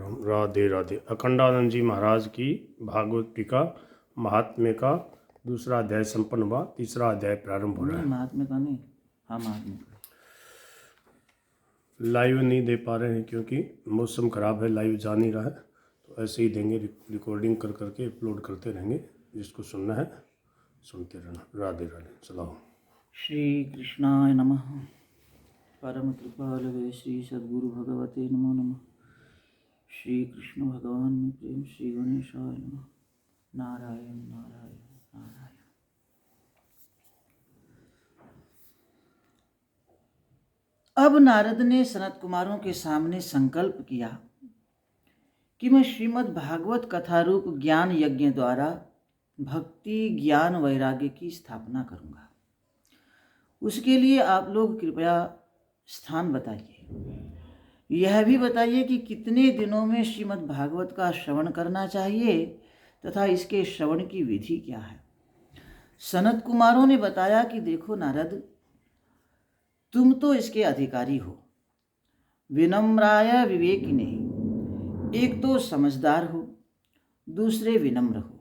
राम। राधे राधे। अखंडानंद जी महाराज की भागवत टीका महात्म्य का दूसरा अध्याय संपन्न हुआ, तीसरा अध्याय प्रारंभ हो रहा है। महात्म्य का नहीं, हाँ महात्म्य का। लाइव नहीं दे पा रहे हैं क्योंकि मौसम खराब है, लाइव जा नहीं रहा है, तो ऐसे ही देंगे, रिकॉर्डिंग कर करके अपलोड करते रहेंगे। जिसको सुनना है सुनते रहना। राधे राधे। चलाओ। श्री कृष्णाय नमः। परम कृपालवे श्री सद्गुरु भगवते नमो नमः। श्री कृष्ण भगवान में प्रेम, श्री गणेशाय नमः। नारायण नारायण नारायण। अब नारद ने सनत कुमारों के सामने संकल्प किया कि मैं श्रीमद् भागवत कथा रूप ज्ञान यज्ञ द्वारा भक्ति ज्ञान वैराग्य की स्थापना करूंगा। उसके लिए आप लोग कृपया स्थान बताइए। यह भी बताइए कि कितने दिनों में श्रीमद् भागवत का श्रवण करना चाहिए तथा इसके श्रवण की विधि क्या है। सनत कुमारों ने बताया कि देखो नारद, तुम तो इसके अधिकारी हो, विनम्राय विवेकिने, एक तो समझदार हो, दूसरे विनम्र हो,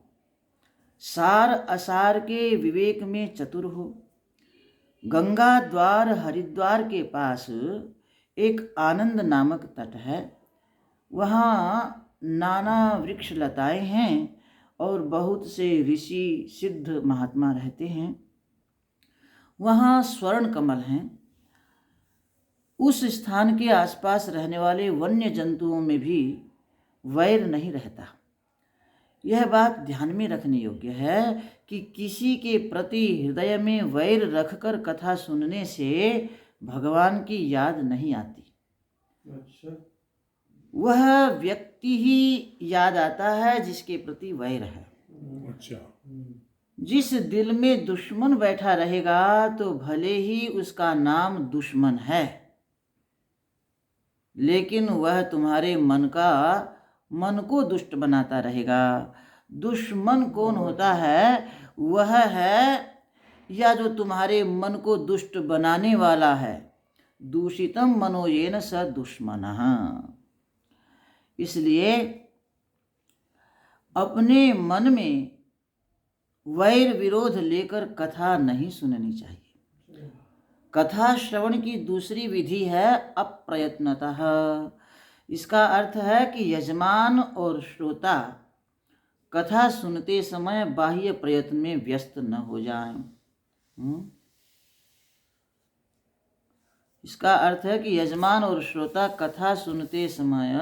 सार असार के विवेक में चतुर हो। गंगा द्वार हरिद्वार के पास एक आनंद नामक तट है, वहाँ नाना वृक्ष लताएं हैं और बहुत से ऋषि सिद्ध महात्मा रहते हैं। वहाँ स्वर्ण कमल हैं। उस स्थान के आसपास रहने वाले वन्य जंतुओं में भी वैर नहीं रहता। यह बात ध्यान में रखने योग्य है कि किसी के प्रति हृदय में वैर रखकर कथा सुनने से भगवान की याद नहीं आती। अच्छा। वह व्यक्ति ही याद आता है जिसके प्रति वैर है। अच्छा। जिस दिल में दुश्मन बैठा रहेगा तो भले ही उसका नाम दुश्मन है, लेकिन वह तुम्हारे मन को दुष्ट बनाता रहेगा। दुश्मन कौन होता है? वह है या जो तुम्हारे मन को दुष्ट बनाने वाला है। दूषितम मनोयेन स दुश्मनः। इसलिए अपने मन में वैर विरोध लेकर कथा नहीं सुननी चाहिए। कथा श्रवण की दूसरी विधि है अप्रयत्नतः। इसका अर्थ है कि यजमान और श्रोता कथा सुनते समय बाह्य प्रयत्न में व्यस्त न हो जाएं। इसका अर्थ है कि यजमान और श्रोता कथा सुनते समय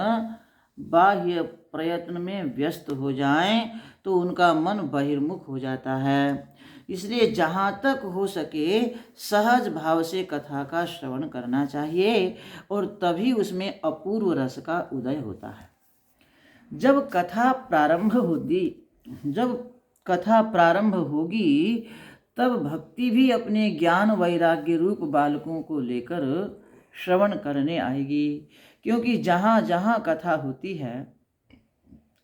बाह्य प्रयत्न में व्यस्त हो जाएं तो उनका मन बहिर्मुख हो जाता है। इसलिए जहाँ तक हो सके सहज भाव से कथा का श्रवण करना चाहिए और तभी उसमें अपूर्व रस का उदय होता है। जब कथा प्रारंभ होगी तब भक्ति भी अपने ज्ञान वैराग्य रूप बालकों को लेकर श्रवण करने आएगी, क्योंकि जहाँ जहाँ कथा होती है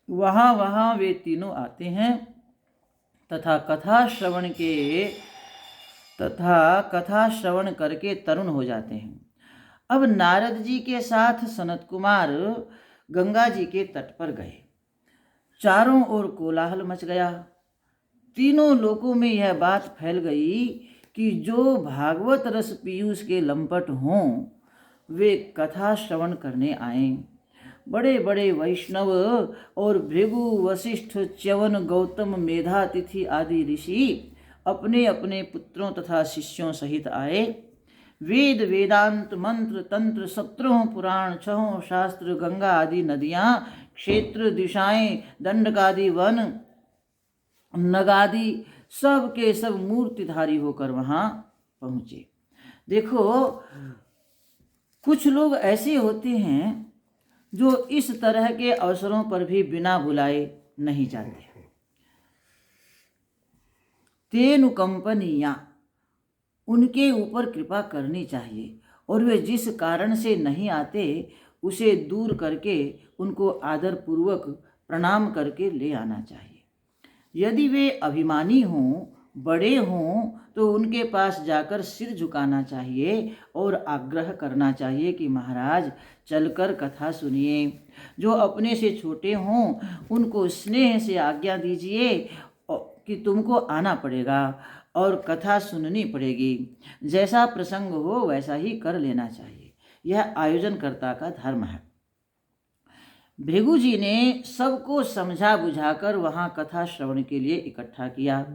वहाँ वहाँ वे तीनों आते हैं तथा कथा श्रवण करके तरुण हो जाते हैं। अब नारद जी के साथ सनत कुमार गंगा जी के तट पर गए। चारों ओर कोलाहल मच गया। तीनों लोकों में यह बात फैल गई कि जो भागवत रस पीयूष के लंपट हों वे कथा श्रवण करने आए। बड़े बड़े वैष्णव और भृगु वशिष्ठ च्यवन गौतम मेधातिथि आदि ऋषि अपने अपने पुत्रों तथा शिष्यों सहित आए। वेद वेदांत मंत्र तंत्र 17 पुराण 6 शास्त्र गंगा आदि नदियाँ क्षेत्र दिशाएं दंडकादि वन नगादि सब के सब मूर्तिधारी होकर वहाँ पहुँचे। देखो, कुछ लोग ऐसे होते हैं जो इस तरह के अवसरों पर भी बिना बुलाए नहीं जाते। तेनुकंपनीया, उनके ऊपर कृपा करनी चाहिए और वे जिस कारण से नहीं आते उसे दूर करके उनको आदर पूर्वक प्रणाम करके ले आना चाहिए। यदि वे अभिमानी हों बड़े हों तो उनके पास जाकर सिर झुकाना चाहिए और आग्रह करना चाहिए कि महाराज चलकर कथा सुनिए। जो अपने से छोटे हों उनको स्नेह से आज्ञा दीजिए कि तुमको आना पड़ेगा और कथा सुननी पड़ेगी। जैसा प्रसंग हो वैसा ही कर लेना चाहिए। यह आयोजनकर्ता का धर्म है। भृगु जी ने सबको समझा बुझाकर वहां कथा श्रवण के लिए इकट्ठा किया।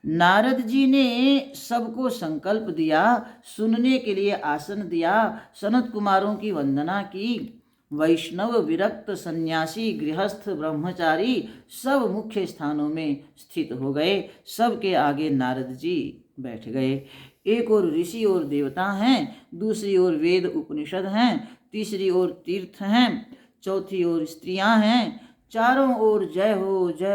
नारद जी ने सबको संकल्प दिया, सुनने के लिए आसन दिया, सनत कुमारों की वंदना की। वैष्णव, विरक्त, सन्यासी, गृहस्थ, ब्रह्मचारी सब मुख्य स्थानों में स्थित हो गए। सबके आगे नारद जी बैठ गए। एक ओर ऋषि और देवता हैं, दूसरी ओर वेद उपनिषद हैं, तीसरी ओर तीर्थ हैं, चौथी ओर स्त्रियां हैं। चारों ओर जय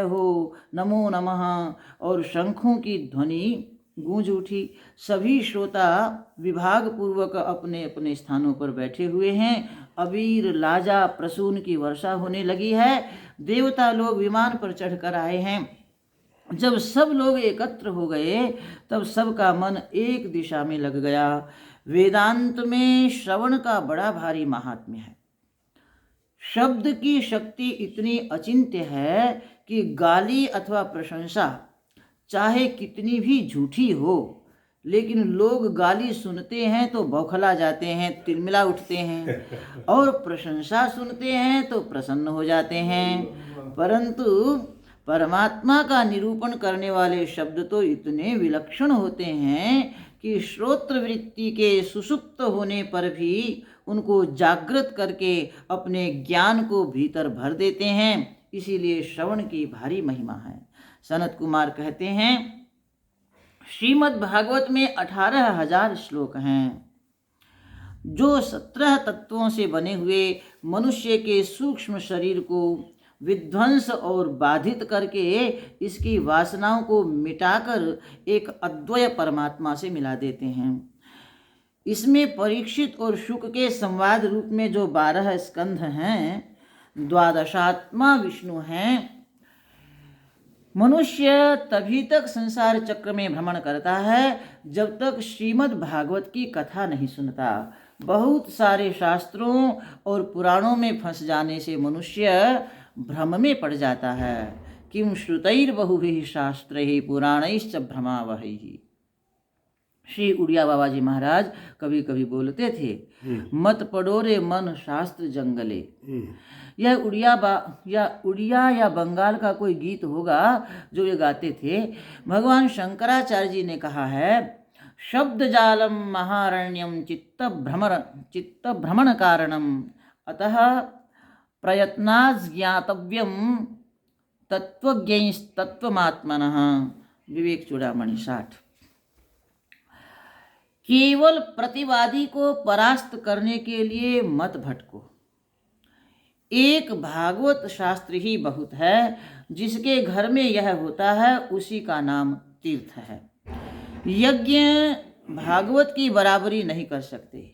हो, नमो नमः और शंखों की ध्वनि गूंज उठी। सभी श्रोता विभाग पूर्वक अपने अपने स्थानों पर बैठे हुए हैं। अबीर, लाजा, प्रसून की वर्षा होने लगी है। देवता लोग विमान पर चढ़कर आए हैं। जब सब लोग एकत्र हो गए तब सबका मन एक दिशा में लग गया। वेदांत में श्रवण का बड़ा भारी महात्म्य है। शब्द की शक्ति इतनी अचिंत्य है कि गाली अथवा प्रशंसा चाहे कितनी भी झूठी हो, लेकिन लोग गाली सुनते हैं तो बौखला जाते हैं, तिलमिला उठते हैं, और प्रशंसा सुनते हैं तो प्रसन्न हो जाते हैं। परंतु परमात्मा का निरूपण करने वाले शब्द तो इतने विलक्षण होते हैं कि श्रोत्र वृत्ति के सुसुप्त होने पर भी उनको जागृत करके अपने ज्ञान को भीतर भर देते हैं। इसीलिए श्रवण की भारी महिमा है। सनत कुमार कहते हैं, श्रीमद् भागवत में 18,000 श्लोक हैं, जो 17 तत्वों से बने हुए मनुष्य के सूक्ष्म शरीर को विध्वंस और बाधित करके इसकी वासनाओं को मिटाकर एक अद्वय परमात्मा से मिला देते हैं। इसमें परीक्षित और शुक के संवाद रूप में जो 12 स्कंध हैं, 12 विष्णु हैं। मनुष्य तभी तक संसार चक्र में भ्रमण करता है जब तक श्रीमद् भागवत की कथा नहीं सुनता। बहुत सारे शास्त्रों और पुराणों में फंस जाने से मनुष्य भ्रम में पड़ जाता है। किम श्रुतैर्बहुभिः शास्त्रैः पुराणैश्च भ्रमावहैः। श्री उड़िया बाबा जी महाराज कभी कभी बोलते थे, मत पड़ो रे मन शास्त्र जंगले। यह उड़िया या बंगाल का कोई गीत होगा जो ये गाते थे। भगवान शंकराचार्य जी ने कहा है, शब्द जालम महारण्यम चित्त भ्रमण कारणम अतः प्रयत्नात् ज्ञातव्यम तत्वज्ञैस्तत्वमात्मनः। विवेक चूड़ामणि 60। केवल प्रतिवादी को परास्त करने के लिए मत भटको। एक भागवत शास्त्र ही बहुत है। जिसके घर में यह होता है उसी का नाम तीर्थ है। यज्ञ भागवत की बराबरी नहीं कर सकते।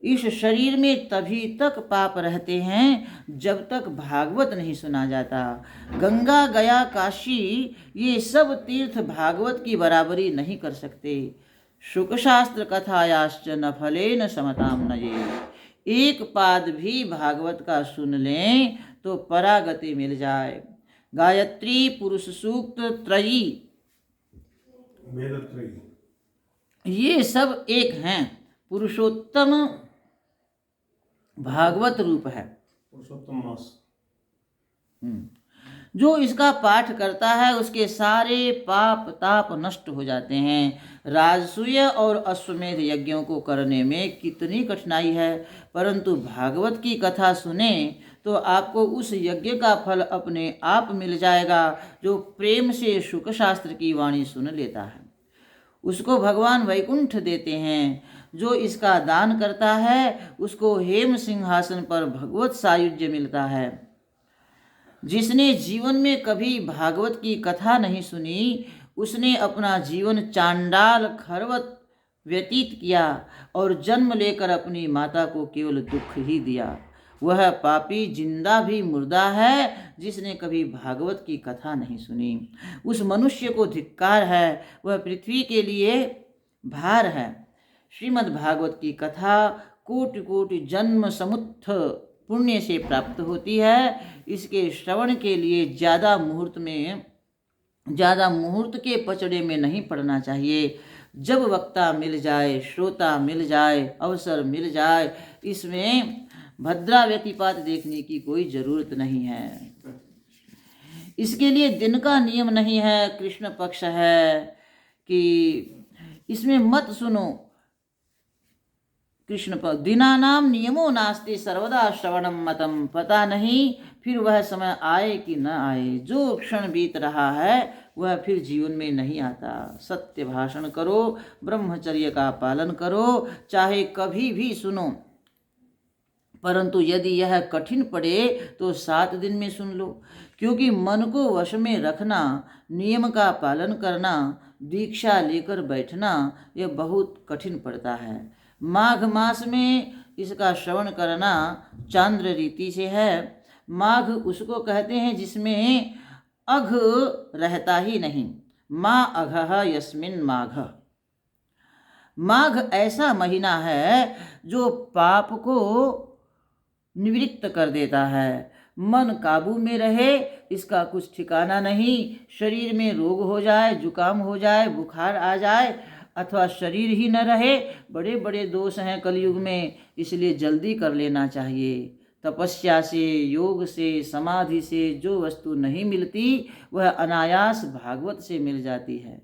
इस शरीर में तभी तक पाप रहते हैं जब तक भागवत नहीं सुना जाता। गंगा, गया, काशी ये सब तीर्थ भागवत की बराबरी नहीं कर सकते। शुक शास्त्र कथायाश्च न फलेन समताम नये। एक पाद भी भागवत का सुन लें तो परागति मिल जाए। गायत्री, पुरुष सूक्त, त्रयी, ये सब एक हैं। पुरुषोत्तम भागवत रूप है। पुरुषोत्तम मास। जो इसका पाठ करता है उसके सारे पाप ताप नष्ट हो जाते हैं। राजसूय और अश्वमेध यज्ञों को करने में कितनी कठिनाई है, परंतु भागवत की कथा सुने तो आपको उस यज्ञ का फल अपने आप मिल जाएगा। जो प्रेम से शुक शास्त्र की वाणी सुन लेता है उसको भगवान वैकुंठ देते हैं। जो इसका दान करता है उसको हेम सिंहासन पर भगवत सायुज्य मिलता है। जिसने जीवन में कभी भागवत की कथा नहीं सुनी उसने अपना जीवन चांडाल खरवत व्यतीत किया और जन्म लेकर अपनी माता को केवल दुख ही दिया। वह पापी जिंदा भी मुर्दा है जिसने कभी भागवत की कथा नहीं सुनी। उस मनुष्य को धिक्कार है, वह पृथ्वी के लिए भार है। श्रीमद् भागवत की कथा कोटि कोटि जन्म समुत्थ पुण्य से प्राप्त होती है। इसके श्रवण के लिए ज़्यादा मुहूर्त के पचड़े में नहीं पड़ना चाहिए। जब वक्ता मिल जाए, श्रोता मिल जाए, अवसर मिल जाए, इसमें भद्रा व्यतिपात देखने की कोई जरूरत नहीं है। इसके लिए दिन का नियम नहीं है, कृष्ण पक्ष है कि इसमें मत सुनो। कृष्ण पर दिनानाम नियमो नास्ति सर्वदा श्रवणम मतम। पता नहीं फिर वह समय आए कि न आए। जो क्षण बीत रहा है वह फिर जीवन में नहीं आता। सत्य भाषण करो, ब्रह्मचर्य का पालन करो, चाहे कभी भी सुनो, परंतु यदि यह कठिन पड़े तो 7 दिन में सुन लो। क्योंकि मन को वश में रखना, नियम का पालन करना, दीक्षा लेकर बैठना, यह बहुत कठिन पड़ता है। माघ मास में इसका श्रवण करना चांद्र रीति से है। माघ उसको कहते हैं जिसमें अघ रहता ही नहीं। माँ अघः यस्मिन् माघ। माघ ऐसा महीना है जो पाप को निवृत्त कर देता है। मन काबू में रहे, इसका कुछ ठिकाना नहीं। शरीर में रोग हो जाए, जुकाम हो जाए, बुखार आ जाए, अथवा शरीर ही न रहे, बड़े बड़े दोष हैं कलयुग में। इसलिए जल्दी कर लेना चाहिए। तपस्या से, योग से, समाधि से जो वस्तु नहीं मिलती वह अनायास भागवत से मिल जाती है।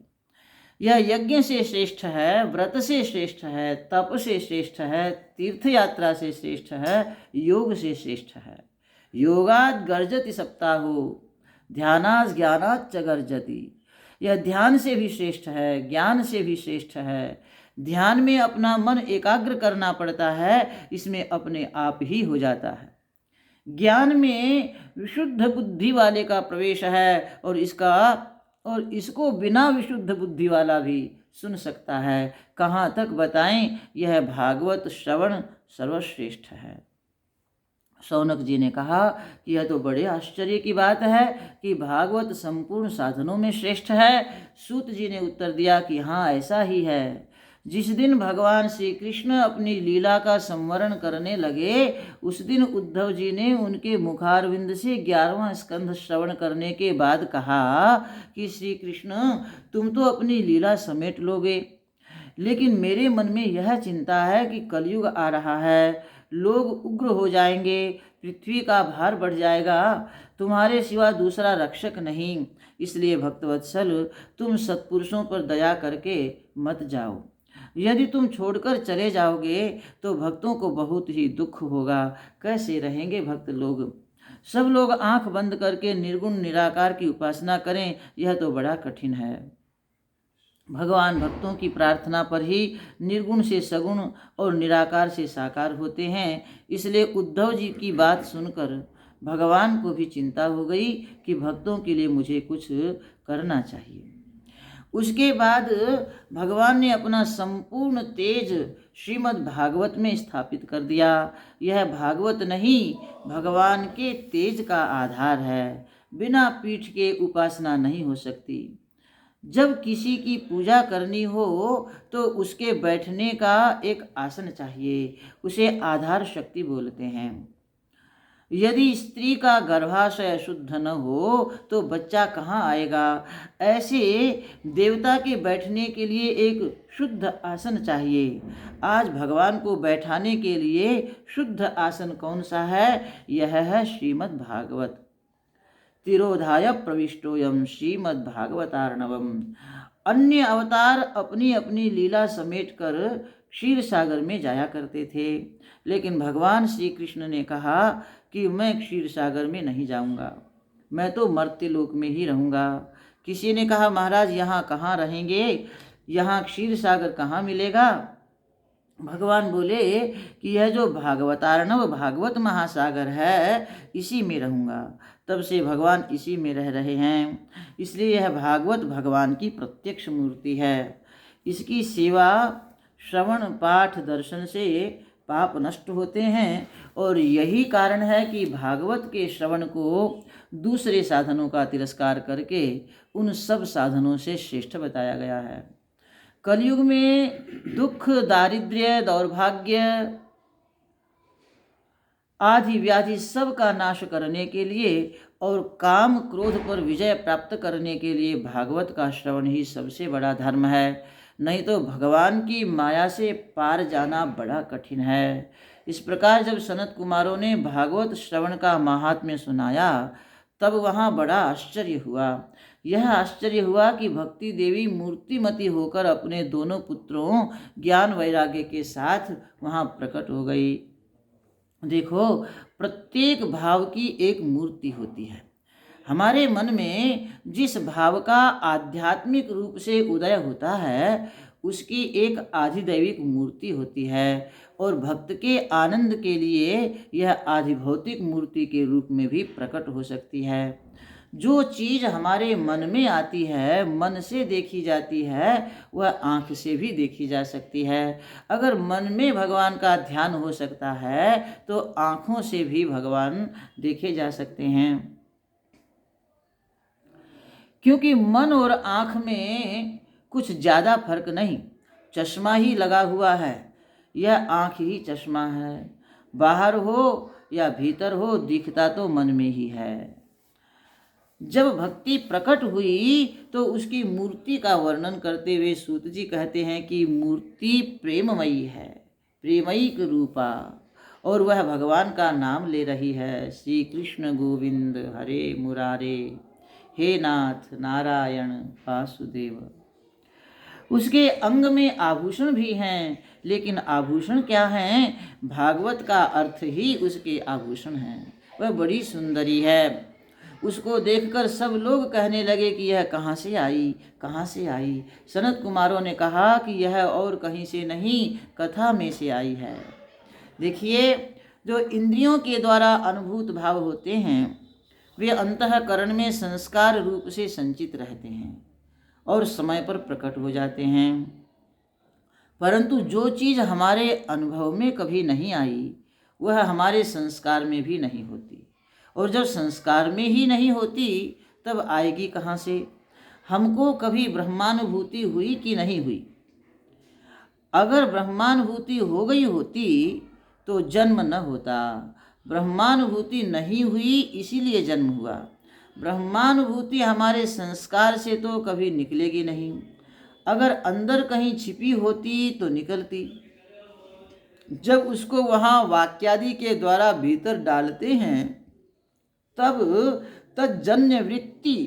यह यज्ञ से श्रेष्ठ है, व्रत से श्रेष्ठ है, तप से श्रेष्ठ है, तीर्थ यात्रा से श्रेष्ठ है, योग से श्रेष्ठ है। योगाद गर्जति सप्ताहो, ध्यानाद ज्ञानाच्च गर्जति। यह ध्यान से भी श्रेष्ठ है, ज्ञान से भी श्रेष्ठ है। ध्यान में अपना मन एकाग्र करना पड़ता है, इसमें अपने आप ही हो जाता है। ज्ञान में विशुद्ध बुद्धि वाले का प्रवेश है और इसको बिना विशुद्ध बुद्धि वाला भी सुन सकता है। कहाँ तक बताएं, यह भागवत श्रवण सर्वश्रेष्ठ है। शौनक जी ने कहा कि यह तो बड़े आश्चर्य की बात है कि भागवत संपूर्ण साधनों में श्रेष्ठ है। सूत जी ने उत्तर दिया कि हाँ, ऐसा ही है। जिस दिन भगवान श्री कृष्ण अपनी लीला का संवरण करने लगे, उस दिन उद्धव जी ने उनके मुखारविंद से 11वां स्कंध श्रवण करने के बाद कहा कि श्री कृष्ण, तुम तो अपनी लीला समेट लोगे, लेकिन मेरे मन में यह चिंता है कि कलयुग आ रहा है, लोग उग्र हो जाएंगे, पृथ्वी का भार बढ़ जाएगा, तुम्हारे सिवा दूसरा रक्षक नहीं। इसलिए भक्तवत्सल, तुम सत्पुरुषों पर दया करके मत जाओ। यदि तुम छोड़कर चले जाओगे तो भक्तों को बहुत ही दुख होगा। कैसे रहेंगे भक्त लोग? सब लोग आंख बंद करके निर्गुण निराकार की उपासना करें, यह तो बड़ा कठिन है। भगवान भक्तों की प्रार्थना पर ही निर्गुण से सगुण और निराकार से साकार होते हैं। इसलिए उद्धव जी की बात सुनकर भगवान को भी चिंता हो गई कि भक्तों के लिए मुझे कुछ करना चाहिए। उसके बाद भगवान ने अपना संपूर्ण तेज श्रीमद् भागवत में स्थापित कर दिया। यह भागवत नहीं, भगवान के तेज का आधार है। बिना पीठ के उपासना नहीं हो सकती। जब किसी की पूजा करनी हो तो उसके बैठने का एक आसन चाहिए, उसे आधार शक्ति बोलते हैं। यदि स्त्री का गर्भाशय शुद्ध न हो तो बच्चा कहाँ आएगा? ऐसे देवता के बैठने के लिए एक शुद्ध आसन चाहिए। आज भगवान को बैठाने के लिए शुद्ध आसन कौन सा है? यह है श्रीमद् भागवत। तिरोधाय प्रविष्टोयम श्रीमद् भागवतार्णवम। अन्य अवतार अपनी अपनी लीला समेट कर क्षीर सागर में जाया करते थे, लेकिन भगवान श्री कृष्ण ने कहा कि मैं क्षीर सागर में नहीं जाऊंगा, मैं तो मर्त्य लोक में ही रहूंगा। किसी ने कहा, महाराज यहाँ कहाँ रहेंगे, यहाँ क्षीर सागर कहाँ मिलेगा? भगवान बोले कि यह जो भागवतार्णव भागवत महासागर है, इसी में रहूंगा। तब से भगवान इसी में रह रहे हैं। इसलिए यह भागवत भगवान की प्रत्यक्ष मूर्ति है। इसकी सेवा श्रवण पाठ दर्शन से पाप नष्ट होते हैं। और यही कारण है कि भागवत के श्रवण को दूसरे साधनों का तिरस्कार करके उन सब साधनों से श्रेष्ठ बताया गया है। कलयुग में दुख, दारिद्र्य, दौर्भाग्य आदि व्याधि सब का नाश करने के लिए और काम क्रोध पर विजय प्राप्त करने के लिए भागवत का श्रवण ही सबसे बड़ा धर्म है। नहीं तो भगवान की माया से पार जाना बड़ा कठिन है। इस प्रकार जब सनत कुमारों ने भागवत श्रवण का महात्म्य सुनाया तब वहाँ बड़ा आश्चर्य हुआ। यह आश्चर्य हुआ कि भक्ति देवी मूर्तिमती होकर अपने दोनों पुत्रों ज्ञान वैराग्य के साथ वहाँ प्रकट हो गई। देखो, प्रत्येक भाव की एक मूर्ति होती है। हमारे मन में जिस भाव का आध्यात्मिक रूप से उदय होता है उसकी एक आधिदैविक मूर्ति होती है और भक्त के आनंद के लिए यह आधिभौतिक मूर्ति के रूप में भी प्रकट हो सकती है। जो चीज़ हमारे मन में आती है, मन से देखी जाती है, वह आँख से भी देखी जा सकती है। अगर मन में भगवान का ध्यान हो सकता है तो आँखों से भी भगवान देखे जा सकते हैं। क्योंकि मन और आँख में कुछ ज़्यादा फर्क नहीं, चश्मा ही लगा हुआ है। यह आँख ही चश्मा है। बाहर हो या भीतर हो, दिखता तो मन में ही है। जब भक्ति प्रकट हुई तो उसकी मूर्ति का वर्णन करते हुए सूत जी कहते हैं कि मूर्ति प्रेममयी है, प्रेमयिक रूपा, और वह भगवान का नाम ले रही है। श्री कृष्ण गोविंद हरे मुरारे, हे नाथ नारायण वासुदेव। उसके अंग में आभूषण भी हैं, लेकिन आभूषण क्या हैं? भागवत का अर्थ ही उसके आभूषण हैं। वह बड़ी सुंदरी है। उसको देखकर सब लोग कहने लगे कि यह कहाँ से आई, कहाँ से आई। सनत कुमारों ने कहा कि यह और कहीं से नहीं, कथा में से आई है। देखिए, जो इंद्रियों के द्वारा अनुभूत भाव होते हैं वे अंतःकरण में संस्कार रूप से संचित रहते हैं और समय पर प्रकट हो जाते हैं। परंतु जो चीज़ हमारे अनुभव में कभी नहीं आई वह हमारे संस्कार में भी नहीं होती, और जब संस्कार में ही नहीं होती तब आएगी कहाँ से? हमको कभी ब्रह्मानुभूति हुई कि नहीं हुई? अगर ब्रह्मानुभूति हो गई होती तो जन्म न होता। ब्रह्मानुभूति नहीं हुई इसीलिए जन्म हुआ। ब्रह्मानुभूति हमारे संस्कार से तो कभी निकलेगी नहीं। अगर अंदर कहीं छिपी होती तो निकलती। जब उसको वहाँ वाक्यादि के द्वारा भीतर डालते हैं तब तज्जन्य वृत्ति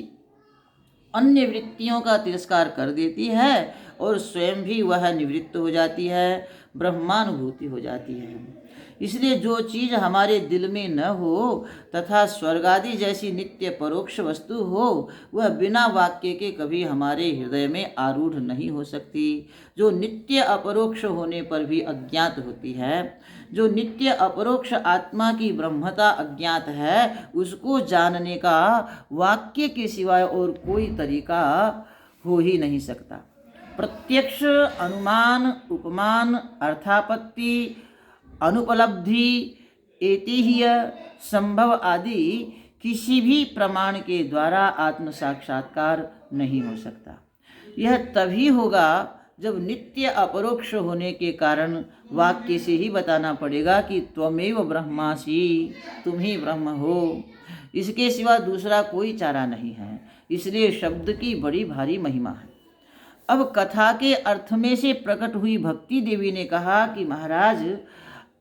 अन्य वृत्तियों का तिरस्कार कर देती है और स्वयं भी वह निवृत्त हो जाती है, ब्रह्मानुभूति हो जाती है। इसलिए जो चीज़ हमारे दिल में न हो तथा स्वर्गादि जैसी नित्य परोक्ष वस्तु हो वह बिना वाक्य के कभी हमारे हृदय में आरूढ़ नहीं हो सकती। जो नित्य अपरोक्ष होने पर भी अज्ञात होती है, जो नित्य अपरोक्ष आत्मा की ब्रह्मता अज्ञात है, उसको जानने का वाक्य के सिवाय और कोई तरीका हो ही नहीं सकता। प्रत्यक्ष, अनुमान, उपमान, अर्थापत्ति, अनुपलब्धि, एतिह्य, संभव आदि किसी भी प्रमाण के द्वारा आत्म साक्षात्कार नहीं हो सकता। यह तभी होगा जब नित्य अपरोक्ष होने के कारण वाक्य से ही बताना पड़ेगा कि त्वमेव ब्रह्मासि, तुम ही ब्रह्म हो। इसके सिवा दूसरा कोई चारा नहीं है। इसलिए शब्द की बड़ी भारी महिमा है। अब कथा के अर्थ में से प्रकट हुई भक्ति देवी ने कहा कि महाराज,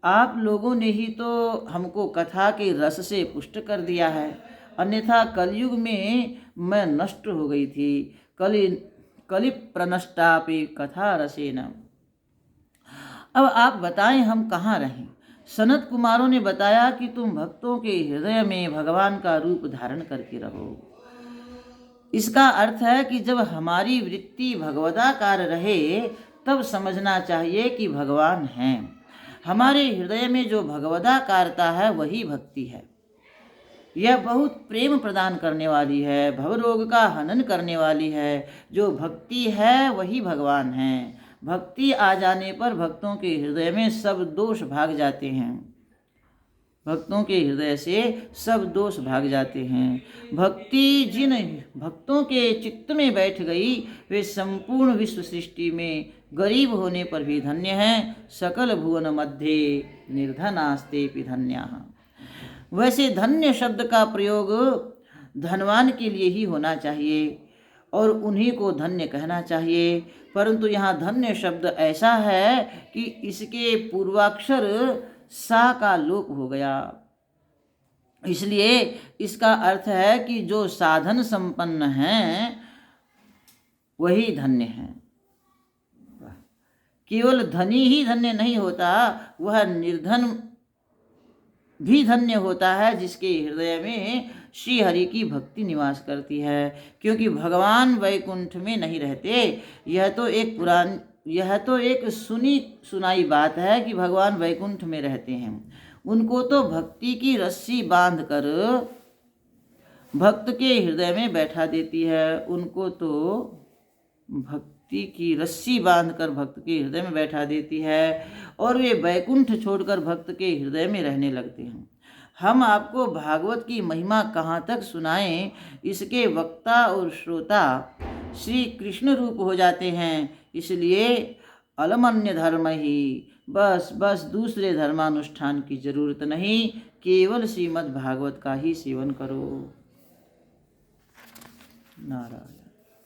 आप लोगों ने ही तो हमको कथा के रस से पुष्ट कर दिया है, अन्यथा कलयुग में मैं नष्ट हो गई थी। कलि प्रनष्टापि कथा रसेन। अब आप बताएं हम कहाँ रहें? सनत कुमारों ने बताया कि तुम भक्तों के हृदय में भगवान का रूप धारण करके रहो। इसका अर्थ है कि जब हमारी वृत्ति भगवदाकार रहे तब समझना चाहिए कि भगवान हैं। हमारे हृदय में जो भगवदाकारता है वही भक्ति है। यह बहुत प्रेम प्रदान करने वाली है, भवरोग का हनन करने वाली है। जो भक्ति है वही भगवान है। भक्ति आ जाने पर भक्तों के हृदय में सब दोष भाग जाते हैं। भक्तों के हृदय से सब दोष भाग जाते हैं। भक्ति जिन भक्तों के चित्त में बैठ गई वे संपूर्ण विश्व सृष्टि में गरीब होने पर भी धन्य हैं। सकल भुवन मध्य निर्धनास्ते धन्याः। वैसे धन्य शब्द का प्रयोग धनवान के लिए ही होना चाहिए और उन्हीं को धन्य कहना चाहिए, परंतु यहाँ धन्य शब्द ऐसा है कि इसके पूर्वाक्षर सा का लोप हो गया, इसलिए इसका अर्थ है कि जो साधन संपन्न हैं वही धन्य हैं। केवल धनी ही धन्य नहीं होता, वह निर्धन भी धन्य होता है जिसके हृदय में श्री हरि की भक्ति निवास करती है, क्योंकि भगवान वैकुंठ में नहीं रहते। यह तो एक सुनी सुनाई बात है कि भगवान वैकुंठ में रहते हैं। उनको तो भक्ति की रस्सी बांधकर भक्त के हृदय में बैठा देती है। उनको तो भक्ति की रस्सी बांधकर भक्त के हृदय में बैठा देती है और वे वैकुंठ छोड़कर भक्त के हृदय में रहने लगते हैं। हम आपको भागवत की महिमा कहाँ तक सुनाएं, इसके वक्ता और श्रोता श्री कृष्ण रूप हो जाते हैं। इसलिए अलमन्य धर्म ही, बस दूसरे धर्मानुष्ठान की जरूरत नहीं, केवल श्रीमद् भागवत का ही सेवन करो। नारायण।